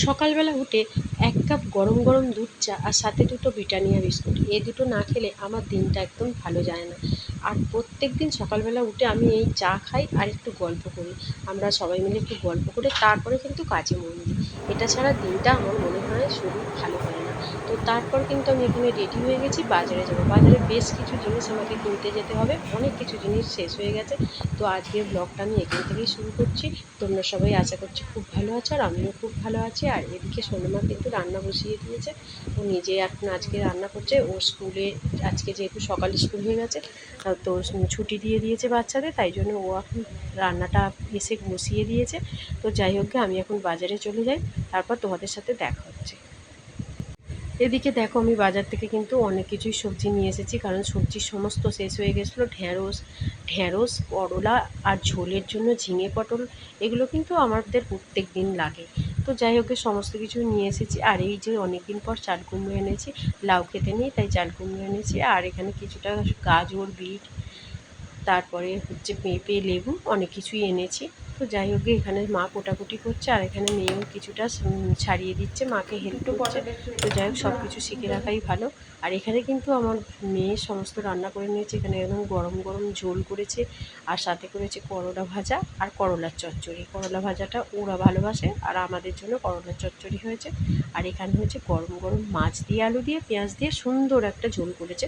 সকালবেলা উঠে 1 কাপ গরম গরম দুধ চা আর সাথে দুটো ব্রিটানিয়া বিস্কুট, এই দুটো না খেলে আমার দিনটা একদম ভালো যায় না। আর প্রত্যেক দিন সকালবেলা উঠে আমি এই চা খাই আর একটু গল্প করি। আমরা সবাই মিলে একটু গল্প করে তারপরে কিন্তু কাজে মন দিই। এটা ছাড়া দিনটা আমার মনে হয় শরীর ভালো হয় না। তো তারপর কিন্তু আমি এখানে রেডি হয়ে গেছি, বাজারে যাবো। বাজারে বেশ কিছু জিনিস আমাকে কিনতে যেতে হবে, অনেক কিছু জিনিস শেষ হয়ে গেছে। তো আজকের ব্লগটা আমি এখান থেকেই শুরু করছি। তোমরা সবাই আশা করছি খুব ভালো আছো, আর আমিও খুব ভালো আছি। আর এদিকে সোনামা কিন্তু রান্না বসিয়ে দিয়েছে, ও নিজে এখন আজকে রান্না করছে। ওর স্কুলে আজকে যেহেতু সকালে স্কুল হয়ে গেছে, তো ছুটি দিয়ে দিয়েছে বাচ্চাদের, তাই জন্য ও এখন রান্নাটা এসে বসিয়ে দিয়েছে। তো যাই হোক, আমি এখন বাজারে চলে যাই, তারপর তোমাদের সাথে দেখা হচ্ছে। এদিকে দেখো, আমি বাজার থেকে কিন্তু অনেক কিছুই সবজি নিয়ে এসেছি, কারণ সবজির সমস্ত শেষ হয়ে গেছিলো। ঢ্যাঁড়স, করলা আর ঝোলের জন্য ঝিঙে পটল, এগুলো কিন্তু আমাদের প্রত্যেক দিন লাগে। তো যাই হোক, সমস্ত কিছু নিয়ে এসেছি। আর এই যে অনেক দিন পর চাল কুমড়ো এনেছি, লাউ খেতে নেই তাই চাল কুমড়ো এনেছি। আর এখানে কিছুটা গাজর, বিট, তারপরে হচ্ছে পেঁপে, লেবু, অনেক কিছুই এনেছি। তো যাই হোক, এখানে মা কোটাকুটি করছে, আর এখানে মেয়েও কিছুটা ছাড়িয়ে দিচ্ছে, মাকে হেল্প করছে। তো যাই হোক, সব কিছু শিখে রাখাই ভালো। আর এখানে কিন্তু আমার মেয়ে সমস্ত রান্না করে নিয়েছে। এখানে একদম গরম গরম ঝোল করেছে, আর সাথে করেছে করলা ভাজা আর করলার চচ্চড়ি। করলা ভাজাটা ওরা ভালোবাসে, আর আমাদের জন্য করলার চচ্চড়ি হয়েছে। আর এখানে হচ্ছে গরম গরম মাছ দিয়ে, আলু দিয়ে, পেঁয়াজ দিয়ে সুন্দর একটা ঝোল করেছে,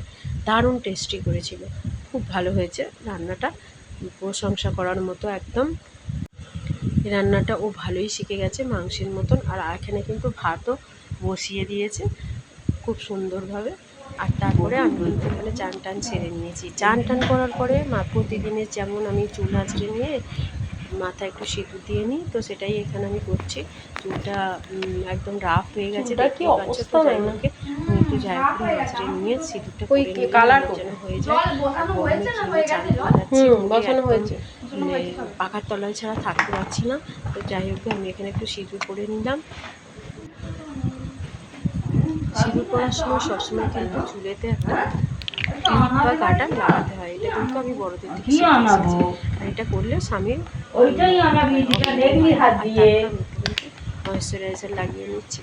দারুণ টেস্টি করেছিল। খুব ভালো হয়েছে রান্নাটা, প্রশংসা করার মতো একদম। এই রান্নাটা ও ভালোই শিখে গেছে, মাংসের মতন। আর এখানে কিন্তু ভাতও বসিয়ে দিয়েছে খুব সুন্দরভাবে। আর তারপরে আমি কিন্তু এখানে চান টান সেরে নিয়েছি। চান টান করার পরে প্রতিদিনের যেমন আমি চুল আঁচড়ে নিয়ে মাথায় একটু সিঁদুর দিয়ে নিই, তো সেটাই এখানে আমি করছি। চুলটা একদম রাফ হয়ে গেছে, দেখতেই পাচ্ছ। তো যাই হোক, আমি একটু জায়গায় আঁচড়ে নিয়ে সিঁদুরটা করে নিয়ে কালার যেন হয়ে যায়। আর গরমে ঘেমে চান করে যাচ্ছি, বসানো হয়েছে, মানে পাখার তলায় ছাড়া থাকতে পারছি না। তো যাই হোক, আমি এখানে একটু সিঁদুর করে নিলাম। সিঁদুর পরার সময় সবসময় কিন্তু চুলেতে একটা ক্লিপ বা গার্ডার লাগাতে হয়। এটা কিন্তু আমি বড়দের থেকে শিখে এসেছি। আর এটা করলে স্বামীর ময়েশ্চারাইজার লাগিয়ে নিচ্ছি।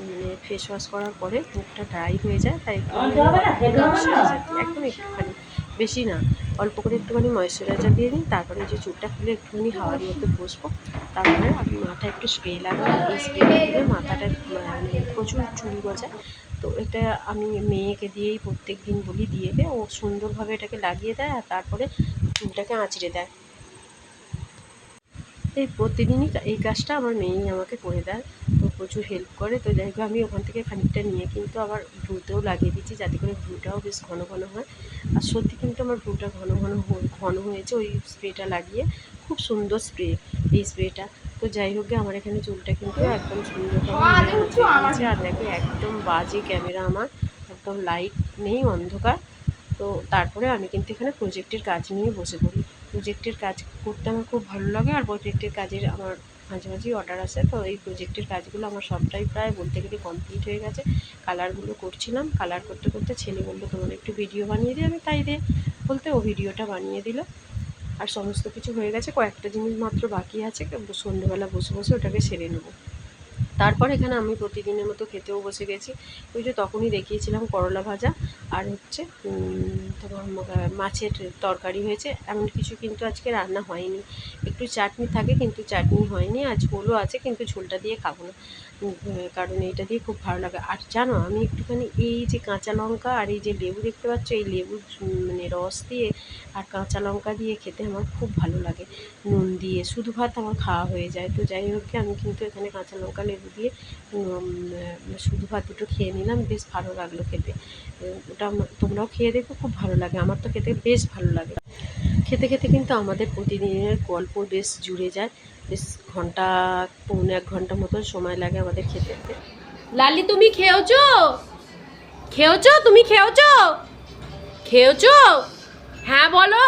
মানে ফেস ওয়াশ করার পরে মুখটা ড্রাই হয়ে যায়, তাই ময়েশ্চারাইজার দিই একদম একটুখানি, বেশি না, অল্প করে একটুখানি ময়েশ্চারাইজার দিয়ে নিই। তারপরে যে চুলটা খুলে একটুখানি হাওয়ার মধ্যে বসবো, তারপরে আমি মাথায় একটু স্প্রে লাগাবো। এই স্প্রেটা দিলে মাথাটা মানে প্রচুর চুল গজায়। তো এটা আমি মেয়েকে দিয়েই প্রত্যেক দিন বলি, দিয়ে দে, ও সুন্দরভাবে এটাকে লাগিয়ে দেয়, আর তারপরে চুলটাকে আঁচড়ে দেয়। এই প্রতিদিনই এই কাজটা আমার মেয়েই আমাকে করে দেয়, তো প্রচুর হেল্প করে। তো যাই হোক, আমি ওখান থেকে খানিকটা নিয়ে কিন্তু আবার ভ্রুতেও লাগিয়ে দিচ্ছি, যাতে করে ভ্রুটাও বেশ ঘন ঘন হয়। আর সত্যি কিন্তু আমার ভ্রুটা ঘন হয়েছে ওই স্প্রেটা লাগিয়ে। খুব সুন্দর স্প্রে এই স্প্রেটা। তো যাই হোক, আমার এখানে চুলটা কিন্তু একদম সুন্দরভাবে হয়েছে। আর দেখো, একদম বাজে ক্যামেরা আমার, একদম লাইট নেই, অন্ধকার। তো তারপরে আমি কিন্তু এখানে প্রজেক্টের কাজ নিয়ে বসে পড়ি। প্রজেক্টের কাজ করতে আমার খুব ভালো লাগে, আর প্রজেক্টের কাজের আমার মাঝে মাঝেই অর্ডার আসে। তো এই প্রজেক্টের কাজগুলো আমার সবটাই প্রায় বলতে গেলে কমপ্লিট হয়ে গেছে। কালারগুলো করছিলাম, কালার করতে করতে ছেলে বললো তোমার একটু ভিডিও বানিয়ে দিই। আমি তাই দিয়ে বলতে ও ভিডিওটা বানিয়ে দিল। আর সমস্ত কিছু হয়ে গেছে, কয়েকটা জিনিস মাত্র বাকি আছে, সন্ধ্যেবেলা বসে বসে ওটাকে সেরে নেবো। তারপর এখানে আমি প্রতিদিনের মতো খেতেও বসে গেছি। ওই যে তখনই দেখিয়েছিলাম করলা ভাজা, আর হচ্ছে তোমার মাছের তরকারি হয়েছে। এমন কিছু কিন্তু আজকে রান্না হয়নি। একটু চাটনি থাকে, কিন্তু চাটনি হয়নি। আর ঝোলও আছে, কিন্তু ঝোলটা দিয়ে খাবো না, কারণ এইটা দিয়ে খুব ভালো লাগে। আর জানো, আমি একটুখানি এই যে কাঁচা লঙ্কা আর এই যে লেবু দেখতে পাচ্ছ, এই লেবুর মানে রস দিয়ে আর কাঁচা লঙ্কা দিয়ে খেতে আমার খুব ভালো লাগে। নুন দিয়ে শুধু ভাত আমার খাওয়া হয়ে যায়। তো যাই হোক, আমি কিন্তু এখানে কাঁচা লঙ্কা লেবু দিয়ে শুধু ভাত দুটো খেয়ে নিলাম, বেশ ভালো লাগলো খেতে। ওটা তোমরাও খেয়ে দেখো, খুব ভালো লাগে, আমার তো খেতে বেশ ভালো লাগে। খেতে খেতে কিন্তু আমাদের প্রতিদিনের গল্প বেশ জুড়ে যায়, বেশ ঘন্টা, পৌনে 1 ঘন্টা মতন সময় লাগে আমাদের খেতে। লালি, তুমি খেয়েছো? তুমি খেয়েছো? হ্যাঁ বলো,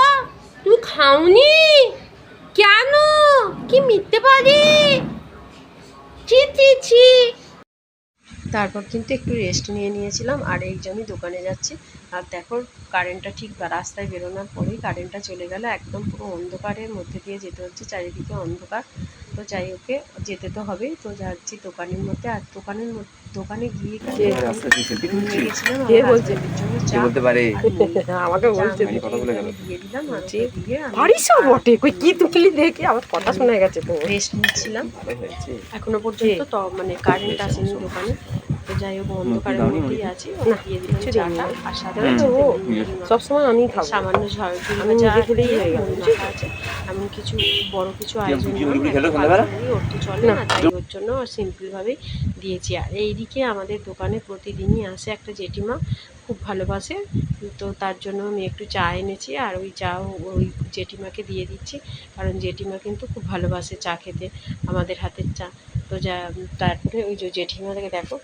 তুমি খাওনি কেন? কি মিথ্যে পারি, ছি ছি ছি। তারপর কিন্তু একটু রেস্ট নিয়ে নিয়েছিলাম, আর এই যে আমি দোকানে যাচ্ছি। আর দেখো, কারেন্টটা ঠিক রাস্তায় বেরোনোর পরেই কারেন্টটা চলে গেল। একদম পুরো অন্ধকারের মধ্যে দিয়ে যেতে হচ্ছে, চারিদিকে অন্ধকার। তো যাই ওকে যেতে তো হবেই, তো যাচ্ছি দোকানের মধ্যে। আর দোকানে গিয়ে নিয়ে গেছিলাম আমার হাজব্যান্ডের জন্য চা আর মুড়ি। আমাকে চা বলছে মুড়িটা এনে আমি দিয়ে দিলাম, আর ওকে দিয়ে আমি পারিসও বটে, কই কি তুকলি দেখি আমার কথা শোনা গেছে তো। রেস্ট নিচ্ছিলাম। এখনো পর্যন্ত তো মানে কারেন্ট আসেনি দোকানে, তো যাই হোক অন্ধকারের মধ্যেই আছি। ওকে দিয়ে দিলাম চাটা, আর সাথে হচ্ছে মুড়ি মাখা। সবসময় আমি খাবো, সামান্য ঝুড়ি আমি ভাজা নিজে খেলেই দিয়ে হয়ে গেল। মুড়ি মাখা আছে। এমন কিছু বড় কিছু আয়োজন নয়, একটা পাতলা মুড়ি ওর তো চলে না, তাই ওর জন্য সিম্পলভাবেই দিয়েছি। আর এইদিকে আমাদের দোকানে প্রতিদিনই আসে একটা জেঠিমা, খুব ভালোবাসে, তো তার জন্য আমি একটু চা এনেছি, আর ওই চা ওই জেঠিমাকে দিয়ে দিচ্ছি, কারণ জেঠিমা কিন্তু খুব ভালোবাসে চা খেতে, আমাদের হাতের চা। তো তারপরে ওই যে জেঠিমাকে দেখো,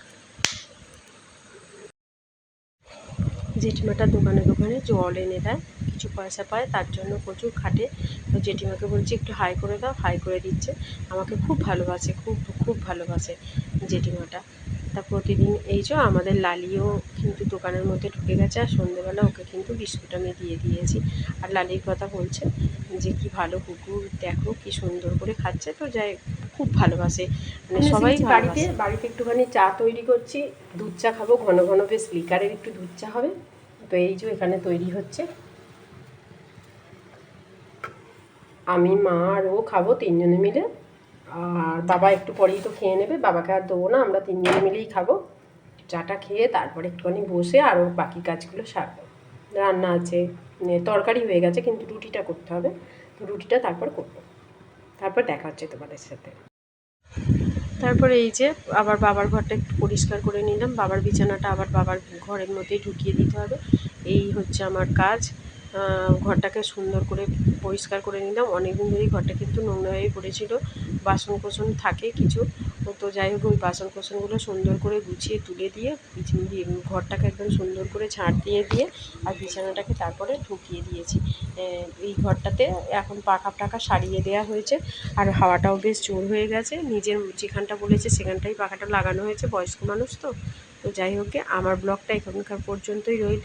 জেঠিমাটা দোকানে দোকানে জল এনে দেয়, কিছু পয়সা পায়, তার জন্য প্রচুর খাটে। তো জেঠিমাকে বলছি একটু হাই করে দাও, হাই করে দিচ্ছে। আমাকে খুব ভালোবাসে, খুব খুব ভালোবাসে জেঠিমাটা। তা প্রতিদিন এই যে আমাদের লালিও কিন্তু দোকানের মধ্যে ঢুকে গেছে, আর সন্ধেবেলা ওকে কিন্তু বিস্কুট আমি দিয়ে দিয়েছি। আর লালির কথা বলছে যে কি ভালো কুকুর, দেখো কি সুন্দর করে খাচ্ছে। তো যাই, খুব ভালোবাসে, মানে সবাই বাড়িতে ভালোবাসে। বাড়িতে একটুখানি চা তৈরি করছি, দুধ চা খাবো ঘন ঘন, বেশ লিকারের একটু দুধ চা হবে। তো এই যে এখানে তৈরি হচ্ছে, আমি মা আর ও খাবো তিনজনে মিলে, আর বাবা একটু পরেই তো খেয়ে নেবে, বাবাকে আর দেবো না, আমরা তিনজনে মিলেই খাবো। চাটা খেয়ে তারপরে একটুখানি বসে আরও বাকি কাজগুলো সারবো। রান্না আছে, তরকারি হয়ে গেছে, কিন্তু রুটিটা করতে হবে, তো রুটিটা তারপর করবো। তারপর দেখা হচ্ছে তোমাদের সাথে। তারপরে এই যে আবার বাবার ঘরটা একটু পরিষ্কার করে নিলাম, বাবার বিছানাটা আবার বাবার ঘরের মধ্যেই ঢুকিয়ে দিতে হবে, এই হচ্ছে আমার কাজ। ঘরটাকে সুন্দর করে পরিষ্কার করে নিলাম, অনেক দিন ধরেই ঘরটা কিন্তু নোংরা হয়ে পড়েছিল, বাসন কোসন থাকে কিছু, তো যাই হোক ওই বাসন কোসনগুলো সুন্দর করে গুছিয়ে তুলে দিয়ে ঘরটাকে একদম সুন্দর করে ঝাঁট দিয়ে আর বিছানাটাকে তারপরে ঢুকিয়ে দিয়েছি। এই ঘরটাতে এখন পাখা টাকা সারিয়ে দেওয়া হয়েছে, আর হাওয়াটাও বেশ জোর হয়ে গেছে, নিজের যেখানটা বলেছে সেখানটাই পাখাটা লাগানো হয়েছে, বয়স্ক মানুষ তো। তো যাই হোক, আমার ব্লগটা এখনকার পর্যন্তই রইল।